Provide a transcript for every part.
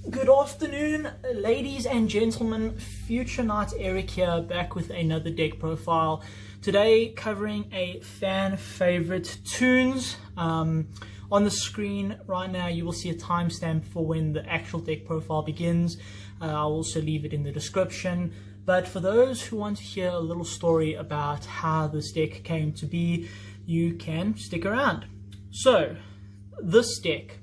Good afternoon, ladies and gentlemen. Future Knight Eric here, back with another deck profile. Today covering a fan favorite, Toons. On the screen right now you will see a timestamp for when the actual deck profile begins. I'll also leave it in the description. But for those who want to hear a little story about how this deck came to be, you can stick around. So, this deck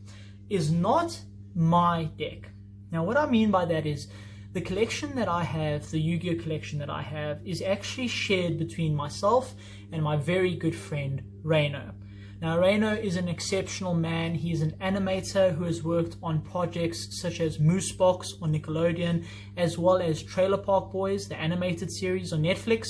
is not my deck. Now what I mean by that is the collection that I have, the Yu-Gi-Oh collection that I have, is actually shared between myself and my very good friend Ryno. Now Ryno is an exceptional man. He's an animator who has worked on projects such as Moosebox on Nickelodeon, as well as Trailer Park Boys, the animated series on Netflix.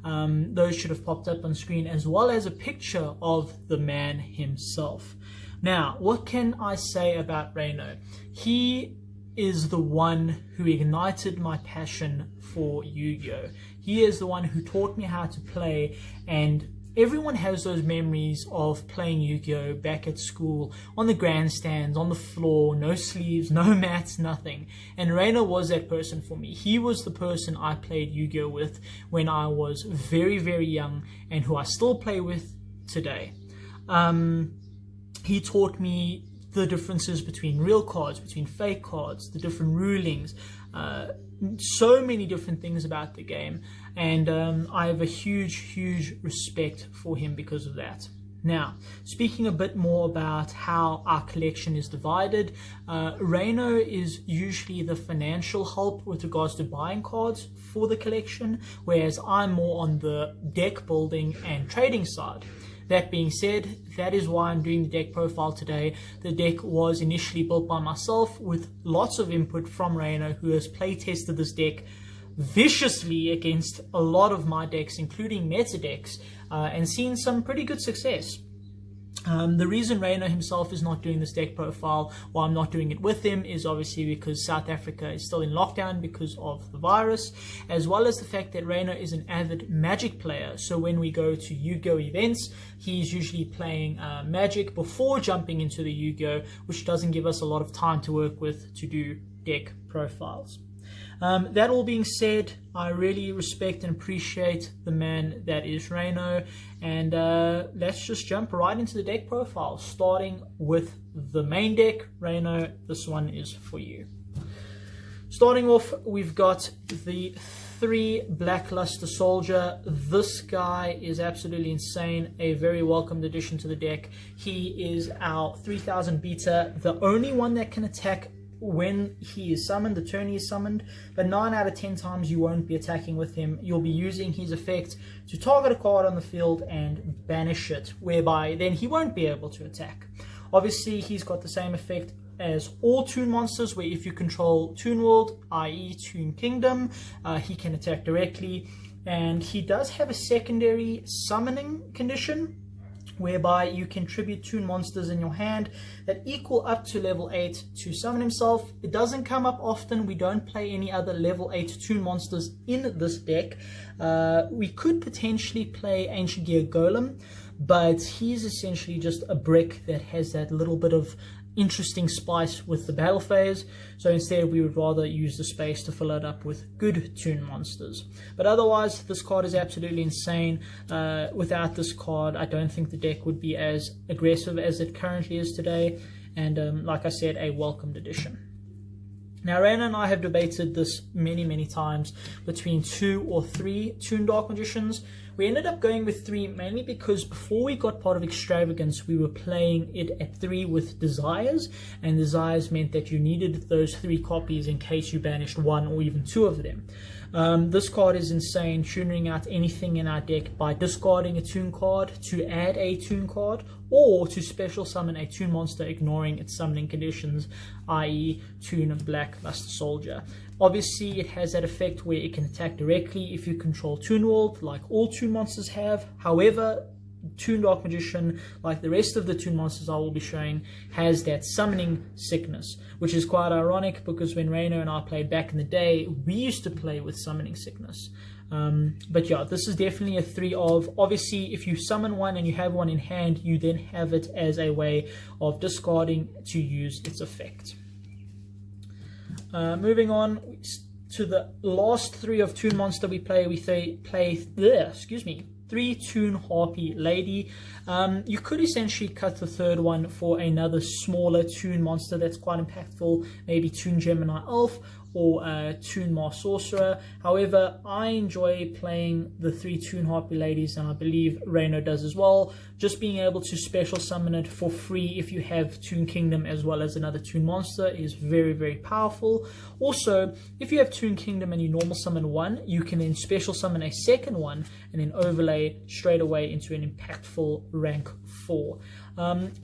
Those should have popped up on screen, as well as a picture of the man himself. Now, what can I say about Ryno? He is the one who ignited my passion for Yu-Gi-Oh! He is the one who taught me how to play, and everyone has those memories of playing Yu-Gi-Oh! Back at school, on the grandstands, on the floor, no sleeves, no mats, nothing. And Ryno was that person for me. He was the person I played Yu-Gi-Oh! With when I was very, very young, and who I still play with today. He taught me the differences between real cards, between fake cards, the different rulings, so many different things about the game, and I have a huge respect for him because of that. Now, speaking a bit more about how our collection is divided, Ryno is usually the financial help with regards to buying cards for the collection, whereas I'm more on the deck building and trading side. That being said, that is why I'm doing the deck profile today. The deck was initially built by myself with lots of input from Ryno, who has play tested this deck viciously against a lot of my decks, including meta decks, and seen some pretty good success. The reason Ryno himself is not doing this deck profile, while I'm not doing it with him, is obviously because South Africa is still in lockdown because of the virus, as well as the fact that Ryno is an avid Magic player. So when we go to Yu-Gi-Oh! Events, he's usually playing Magic before jumping into the Yu-Gi-Oh!, which doesn't give us a lot of time to work with to do deck profiles. That all being said, I really respect and appreciate the man that is Ryno, and let's just jump right into the deck profile, starting with the main deck. Ryno, this one is for you. Starting off, we've got the 3 Blackluster Soldier. This guy is absolutely insane, a very welcomed addition to the deck. He is our 3000 beta, the only one that can attack when he is summoned, the turn he is summoned, but 9 out of 10 times you won't be attacking with him. You'll be using his effect to target a card on the field and banish it, whereby then he won't be able to attack. Obviously, he's got the same effect as all Toon monsters, where if you control Toon World, i.e. Toon Kingdom, he can attack directly. And he does have a secondary summoning condition, whereby you can tribute Toon monsters in your hand that equal up to level 8 to summon himself. It doesn't come up often. We don't play any other level 8 Toon monsters in this deck. We could potentially play Ancient Gear Golem, but he's essentially just a brick that has that little bit of interesting spice with the battle phase, so instead we would rather use the space to fill it up with good Toon monsters. But otherwise, this card is absolutely insane. Without this card, I don't think the deck would be as aggressive as it currently is today, and like I said, a welcomed addition. Now, Ryno and I have debated this many times between 2 or 3 Toon Dark Magicians. We ended up going with 3 mainly because before we got part of Extravagance, we were playing it at 3 with Desires, and Desires meant that you needed those 3 copies in case you banished 1 or even 2 of them. This card is insane, tuning out anything in our deck by discarding a Toon card to add a Toon card, or to special summon a Toon monster ignoring its summoning conditions, i.e. Toon Blackluster Soldier. Obviously, it has that effect where it can attack directly if you control Toon World, like all Toon monsters have. However, Toon Dark Magician, like the rest of the Toon monsters I will be showing, has that summoning sickness, which is quite ironic because when Ryno and I played back in the day, we used to play with summoning sickness. But yeah, this is definitely a 3 of. Obviously, if you summon one and you have one in hand, you then have it as a way of discarding to use its effect. Moving on to the last 3 of Toon Monster we play. We play 3 Toon Harpy Lady. You could essentially cut the third one for another smaller Toon Monster that's quite impactful, maybe Toon Gemini Elf or Toon Masked Sorcerer. However, I enjoy playing the 3 Toon Harpy Ladies, and I believe Ryno does as well. Just being able to special summon it for free if you have Toon Kingdom as well as another Toon Monster is very, very powerful. Also, if you have Toon Kingdom and you normal summon one, you can then special summon a second one and then overlay straight away into an impactful rank 4.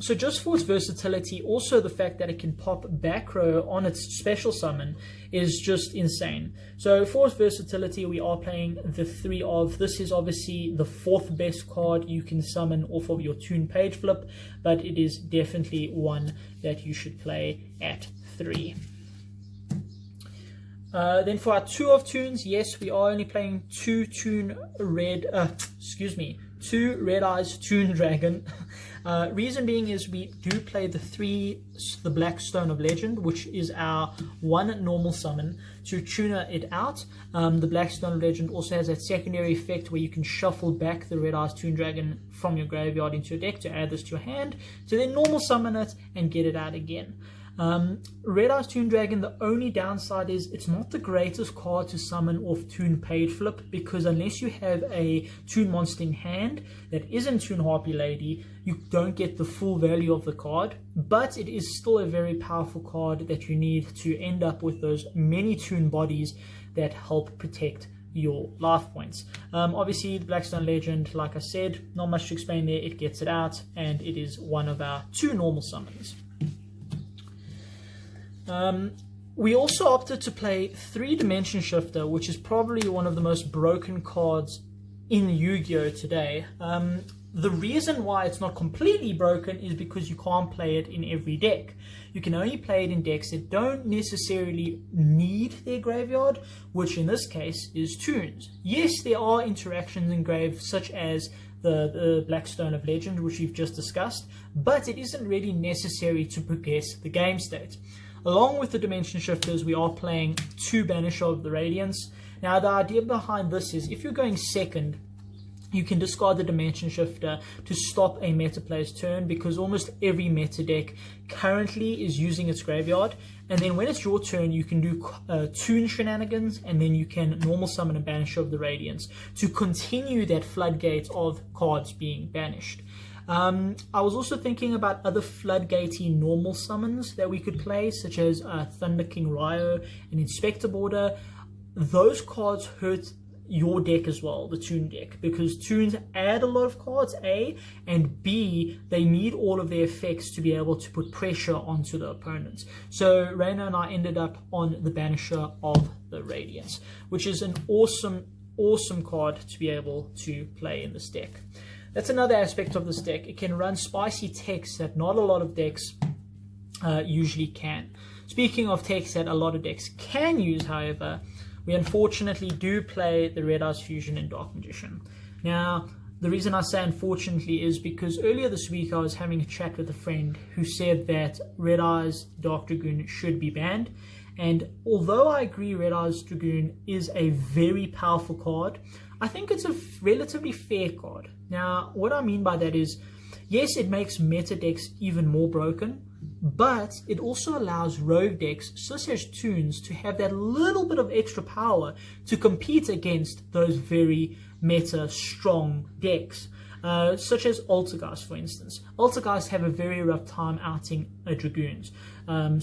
So just for its versatility, also the fact that it can pop back row on its special summon is just insane. So for its versatility, we are playing the 3 of, this is obviously the 4th best card you can summon off of your Toon page flip, but it is definitely one that you should play at 3. Then for our 2 of Toons, yes, we are only playing 2 Red Eyes Toon Dragon. Reason being is we do play the Black Stone of Legend, which is our 1 normal summon to tuner it out. The Black Stone of Legend also has that secondary effect where you can shuffle back the Red Eyes Toon Dragon from your graveyard into your deck to add this to your hand, to then normal summon it and get it out again. Red Eyes Toon Dragon, the only downside is it's not the greatest card to summon off Toon page flip, because unless you have a Toon Monster in hand that isn't Toon Harpy Lady, you don't get the full value of the card. But it is still a very powerful card that you need to end up with those many Toon bodies that help protect your life points. Obviously, the Blackstone Legend, like I said, not much to explain there. It gets it out, and it is one of our 2 normal summons. We also opted to play 3 Dimension Shifter, which is probably one of the most broken cards in Yu-Gi-Oh! Today. The reason why it's not completely broken is because you can't play it in every deck. You can only play it in decks that don't necessarily need their graveyard, which in this case is Toons. Yes, there are interactions in grave, such as the Black Stone of Legend, which we've just discussed, but it isn't really necessary to progress the game state. Along with the Dimension Shifters, we are playing 2 Banisher of the Radiance. Now, the idea behind this is if you're going second, you can discard the Dimension Shifter to stop a meta player's turn, because almost every meta deck currently is using its graveyard. And then when it's your turn, you can do Toon shenanigans, and then you can normal summon a Banisher of the Radiance to continue that floodgate of cards being banished. I was also thinking about other floodgatey normal summons that we could play, such as Thunder King Ryno and Inspector Border. Those cards hurt your deck as well, the Toon deck, because Toons add a lot of cards, A, and B, they need all of their effects to be able to put pressure onto the opponents. So Ryno and I ended up on the Banisher of the Radiance, which is an awesome card to be able to play in this deck. That's another aspect of this deck. It can run spicy techs that not a lot of decks usually can. Speaking of techs that a lot of decks can use, however, we unfortunately do play the Red Eyes Fusion and Dark Magician. Now, the reason I say unfortunately is because earlier this week I was having a chat with a friend who said that Red Eyes Dark Dragoon should be banned. And although I agree Red Eyes Dragoon is a very powerful card, I think it's a relatively fair card. Now, what I mean by that is, yes, it makes meta decks even more broken, but it also allows rogue decks, such as Toons, to have that little bit of extra power to compete against those very meta strong decks, such as Altergeist, for instance. Altergeist have a very rough time outing Dragoons.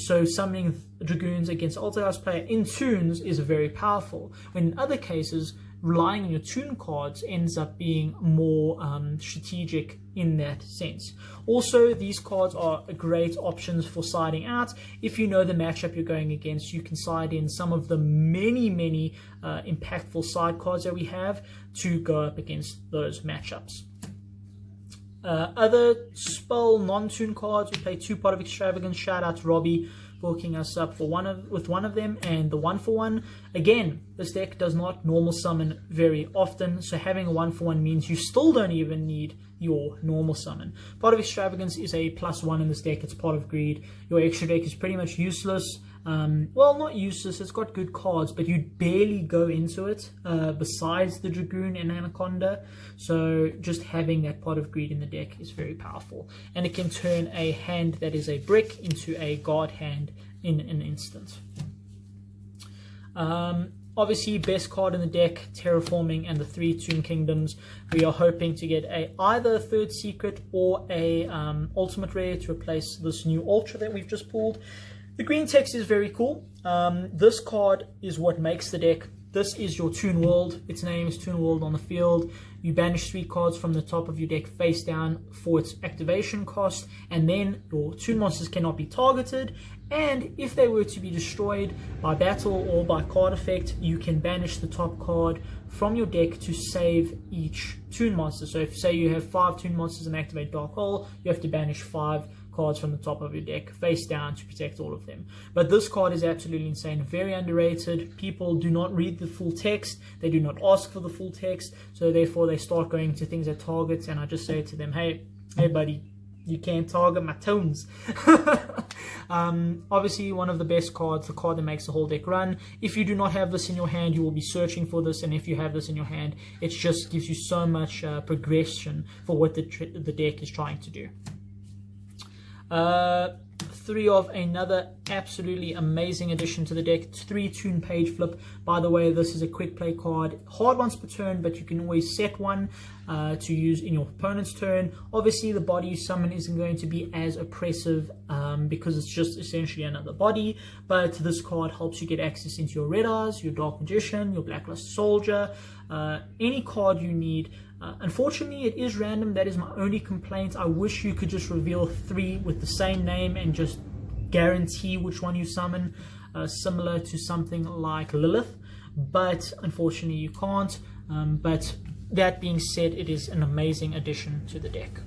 So summoning Dragoons against Altergeist player in Toons is very powerful, when in other cases, relying on your Toon cards ends up being more strategic in that sense. Also, these cards are great options for siding out. If you know the matchup you're going against, you can side in some of the many impactful side cards that we have to go up against those matchups. Other spell non-Toon cards, we play 2 Pot of Extravagance. Shout out to Robbie for hooking us up with one of them, and the 1-for-1. Again, this deck does not normal summon very often, so having a 1-for-1 means you still don't even need your normal summon. Pot of Extravagance is a +1 in this deck. It's Pot of Greed. Your extra deck is pretty much useless. well, not useless, it's got good cards, but you barely go into it besides the Dragoon and Anaconda. So just having that Pot of Greed in the deck is very powerful, and it can turn a hand that is a brick into a guard hand in an instant. Obviously, best card in the deck, Terraforming and the 3 Toon Kingdoms. We are hoping to get either a third secret or a ultimate rare to replace this new Ultra that we've just pulled. The green text is very cool. This card is what makes the deck. This is your Toon World. Its name is Toon World on the field. You banish 3 cards from the top of your deck face down for its activation cost, and then your Toon monsters cannot be targeted. And if they were to be destroyed by battle or by card effect, you can banish the top card from your deck to save each Toon monster. So if, say, you have 5 Toon monsters and activate Dark Hole, you have to banish 5 cards from the top of your deck face down to protect all of them. But this card is absolutely insane, very underrated. People do not read the full text, they do not ask for the full text, so therefore they start going to things that targets, and I just say to them, hey buddy, you can't target my Toons. Obviously one of the best cards, the card that makes the whole deck run. If you do not have this in your hand, you will be searching for this, and if you have this in your hand, it just gives you so much progression for what the deck is trying to do. 3 of another absolutely amazing addition to the deck. 3 Toon Page Flip. By the way, this is a quick play card. Hard once per turn, but you can always set one to use in your opponent's turn. Obviously, the body you summon isn't going to be as oppressive because it's just essentially another body, but this card helps you get access into your Red Eyes, your Dark Magician, your Blackluster Soldier, any card you need. Unfortunately, it is random. That is my only complaint. I wish you could just reveal 3 with the same name and just guarantee which one you summon, similar to something like Lilith, but unfortunately you can't. But that being said, it is an amazing addition to the deck.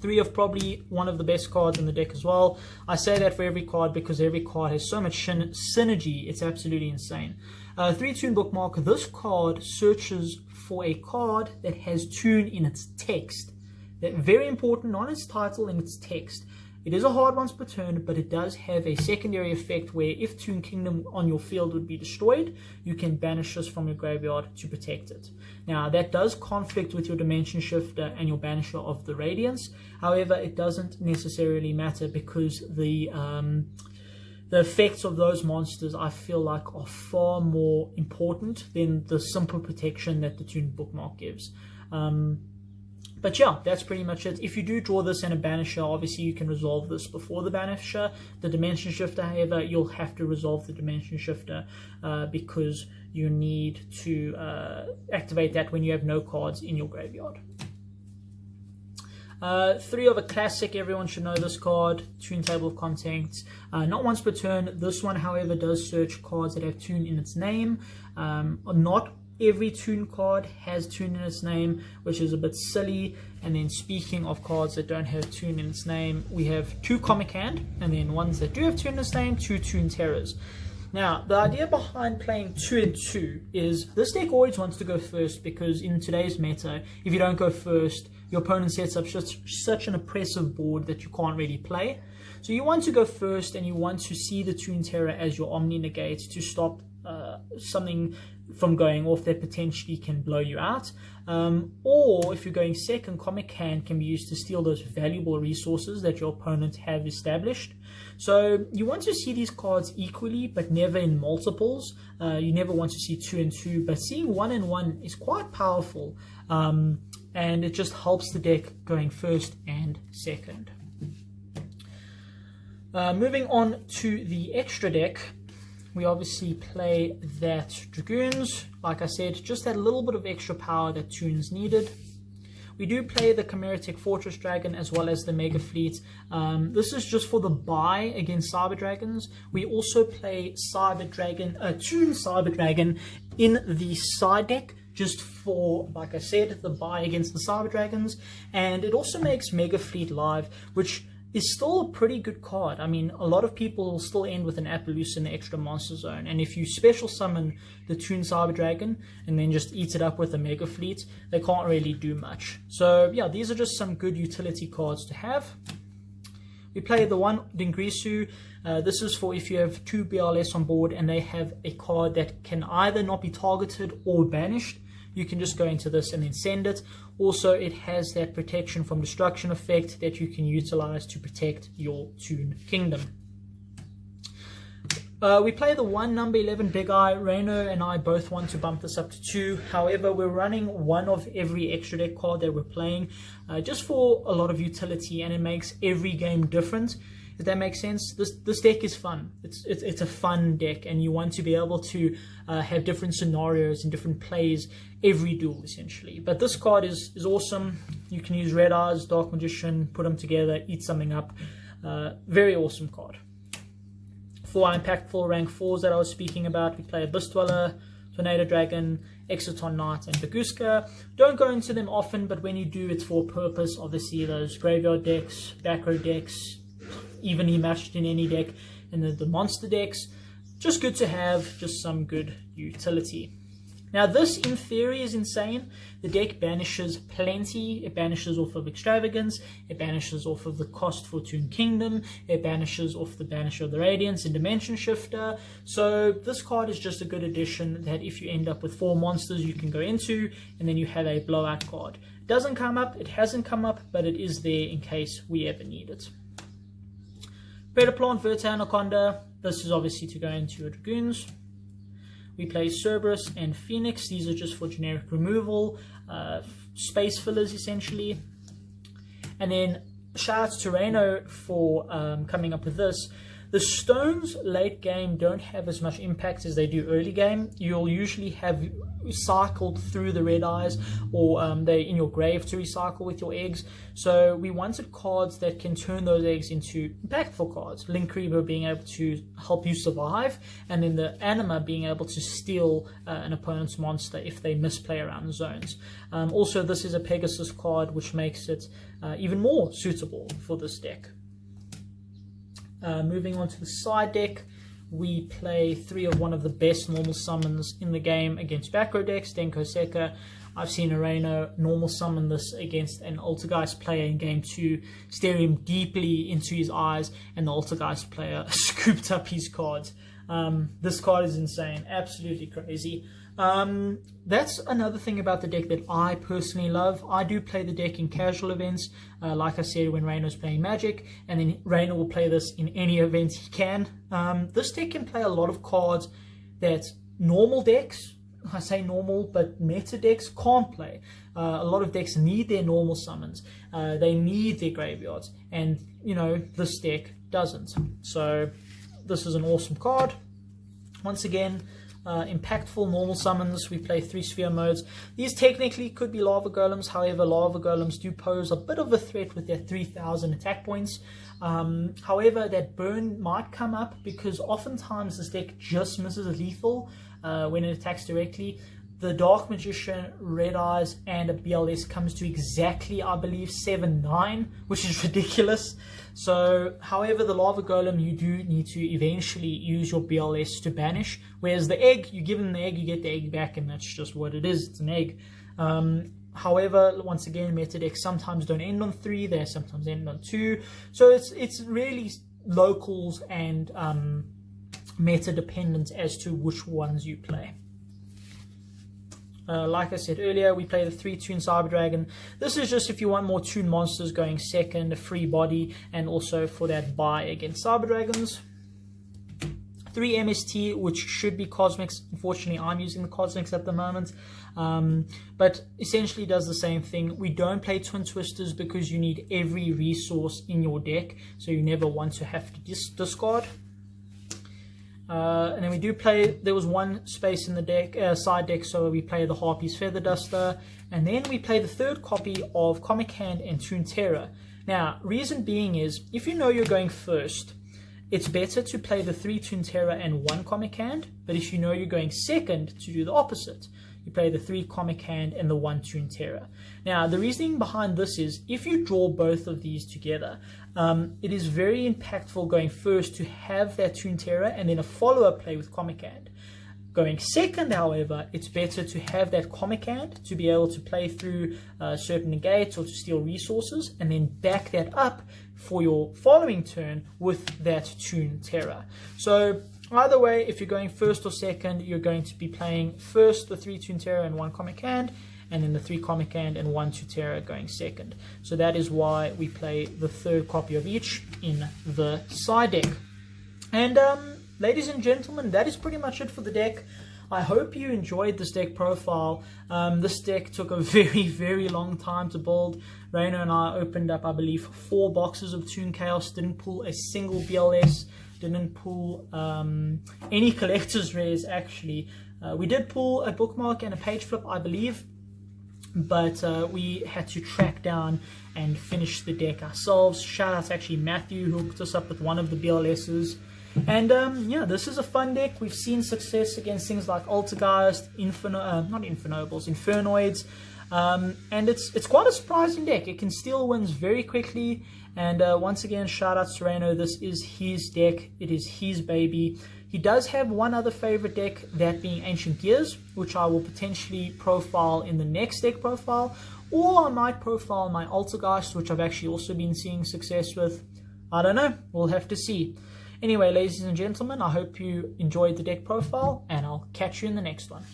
3 of probably one of the best cards in the deck as well. I say that for every card because every card has so much synergy. It's absolutely insane. 3 Toon Bookmark. This card searches for a card that has Toon in its text. That very important, not its title, in its text. It is a hard once per turn, but it does have a secondary effect where if Toon Kingdom on your field would be destroyed, you can banish this from your graveyard to protect it. Now, that does conflict with your Dimension Shifter and your Banisher of the Radiance. However, it doesn't necessarily matter because the effects of those monsters, I feel like, are far more important than the simple protection that the Toon Bookmark gives. But yeah, that's pretty much it. If you do draw this and a Banisher, obviously you can resolve this before the Banisher. The Dimension Shifter, however, you'll have to resolve the Dimension Shifter because you need to activate that when you have no cards in your graveyard. 3 of a classic, everyone should know this card, Toon Table of Contents. Not once per turn. This one, however, does search cards that have Toon in its name. Not every Toon card has Toon in its name, which is a bit silly. And then speaking of cards that don't have Toon in its name, we have 2 Comic Hand, and then ones that do have Toon in its name, 2 Toon Terrors. Now, the idea behind playing 2 and 2 is this deck always wants to go first because in today's meta, if you don't go first, your opponent sets up such an oppressive board that you can't really play. So you want to go first and you want to see the Toon Terror as your Omni Negate to stop something from going off that potentially can blow you out. Or if you're going second, Comic Hand can be used to steal those valuable resources that your opponent have established. So you want to see these cards equally, but never in multiples. You never want to see 2 and 2, but seeing 1 and 1 is quite powerful. And it just helps the deck going first and second. Moving on to the extra deck, we obviously play that Dragoons. Like I said, just that little bit of extra power that Toons needed. We do play the Chimeritic Fortress Dragon as well as the Mega Fleet. This is just for the buy against Cyber Dragons. We also play Toon Cyber Dragon in the side deck, just for, like I said, the buy against the Cyber Dragons. And it also makes Mega Fleet live, which is still a pretty good card. I mean, a lot of people will still end with an Appaloosa in the extra monster zone. And if you special summon the Toon Cyber Dragon and then just eat it up with a Mega Fleet, they can't really do much. So yeah, these are just some good utility cards to have. We play the 1 Dingrisu. This is for if you have 2 BLS on board and they have a card that can either not be targeted or banished. You can just go into this and then send it. Also, it has that protection from destruction effect that you can utilize to protect your Toon kingdom. We play the 1 number 11 Big Eye. Ryno and I both want to bump this up to 2. However, we're running one of every extra deck card that we're playing just for a lot of utility, and it makes every game different. If that makes sense, this deck is fun. It's a fun deck, and you want to be able to have different scenarios and different plays every duel essentially. But this card is awesome. You can use Red Eyes, Dark Magician, put them together, eat something up. Very awesome card. For our impactful rank 4s that I was speaking about, we play Abyss Dweller, Tornado Dragon, Exciton Knight, and Baguska. Don't go into them often, but when you do, it's for a purpose. Obviously, those graveyard decks, back row decks, evenly matched in any deck, and then the monster decks. Just good to have, just some good utility. Now this in theory is insane. The deck banishes plenty. It banishes off of Extravagance, it banishes off of the cost for Toon Kingdom, it banishes off the Banisher of the Radiance and Dimension Shifter. So this card is just a good addition that if you end up with 4 monsters you can go into, and then you have a blowout card. It doesn't come up, it hasn't come up, but it is there in case we ever need it. Predaplant, Verta, Anaconda. This is obviously to go into your Dragoons. We play Cerberus and Phoenix. These are just for generic removal, space fillers essentially. And then shout out to Ryno for coming up with this. The stones late game don't have as much impact as they do early game. You'll usually have cycled through the red eyes, or they're in your grave to recycle with your eggs. So we wanted cards that can turn those eggs into impactful cards. Link Reaver being able to help you survive, and then the Anima being able to steal an opponent's monster if they misplay around the zones. Also, this is a Pegasus card, which makes it even more suitable for this deck. Moving on to the side deck, we play 3 of one of the best normal summons in the game against back row decks, Denko Seka. I've seen Ryno normal summon this against an Altergeist player in game 2, stare him deeply into his eyes, and the Altergeist player scooped up his cards. This card is insane, absolutely crazy. That's another thing about the deck that I personally love. I do play the deck in casual events, like I said, when Ryno's playing Magic, and then Ryno will play this in any event he can. This deck can play a lot of cards that normal decks, I say normal, but meta decks can't play. A lot of decks need their normal summons, they need their graveyards, and you know, this deck doesn't. So this is an awesome card. Once again, impactful normal summons. We play 3 sphere modes. These technically could be lava golems, however lava golems do pose a bit of a threat with their 3000 attack points. However, that burn might come up because oftentimes this deck just misses a lethal when it attacks directly. The Dark Magician, Red Eyes, and a BLS comes to exactly, I believe, 7-9, which is ridiculous. So, however, the Lava Golem, you do need to eventually use your BLS to banish. Whereas the egg, you give them the egg, you get the egg back, and that's just what it is. It's an egg. However, once again, meta decks sometimes don't end on 3, they sometimes end on 2. So it's really locals and meta dependent as to which ones you play. Like I said earlier, we play the 3 Toon Cyber Dragon. This is just if you want more Toon monsters going second, a free body, and also for that buy against Cyber Dragons. 3 MST, which should be Cosmics. Unfortunately, I'm using the Cosmics at the moment. But essentially does the same thing. We don't play Twin Twisters because you need every resource in your deck, so you never want to have to discard. And then we do play, there was 1 space in the deck, side deck, so we play the Harpy's Feather Duster, and then we play the 3rd copy of Comic Hand and Toon Terror. Now, reason being is, if you know you're going first, it's better to play the 3 Toon Terror and 1 Comic Hand, but if you know you're going second, to do the opposite. You play the 3 Comic Hand and the 1 Toon Terror. Now, the reasoning behind this is, if you draw both of these together, it is very impactful going first to have that Toon Terror and then a follow-up play with Comic Hand. Going second, however, it's better to have that comic hand to be able to play through certain negates or to steal resources, and then back that up for your following turn with that Toon terror. So either way, if you're going first or second, you're going to be playing first the 3 Toon terror and 1 comic hand, and then the 3 comic hand and 1 Toon terror going second. So that is why we play the 3rd copy of each in the side deck. And ladies and gentlemen, that is pretty much it for the deck. I hope you enjoyed this deck profile. This deck took a very long time to build. Ryno and I opened up, I believe, 4 boxes of Toon Chaos, didn't pull a single BLS, didn't pull any collector's rares actually. We did pull a bookmark and a page flip, I believe, but we had to track down and finish the deck ourselves. Shout out to actually Matthew, who hooked us up with one of the BLS's. And yeah, this is a fun deck. We've seen success against things like Altergeist, Infernoids, and it's quite a surprising deck. It can steal wins very quickly, and once again, shout out to Ryno. This is his deck. It is his baby. He does have one other favorite deck, that being Ancient Gears, which I will potentially profile in the next deck profile, or I might profile my Altergeist, which I've actually also been seeing success with. I don't know. We'll have to see. Anyway, ladies and gentlemen, I hope you enjoyed the deck profile, and I'll catch you in the next one.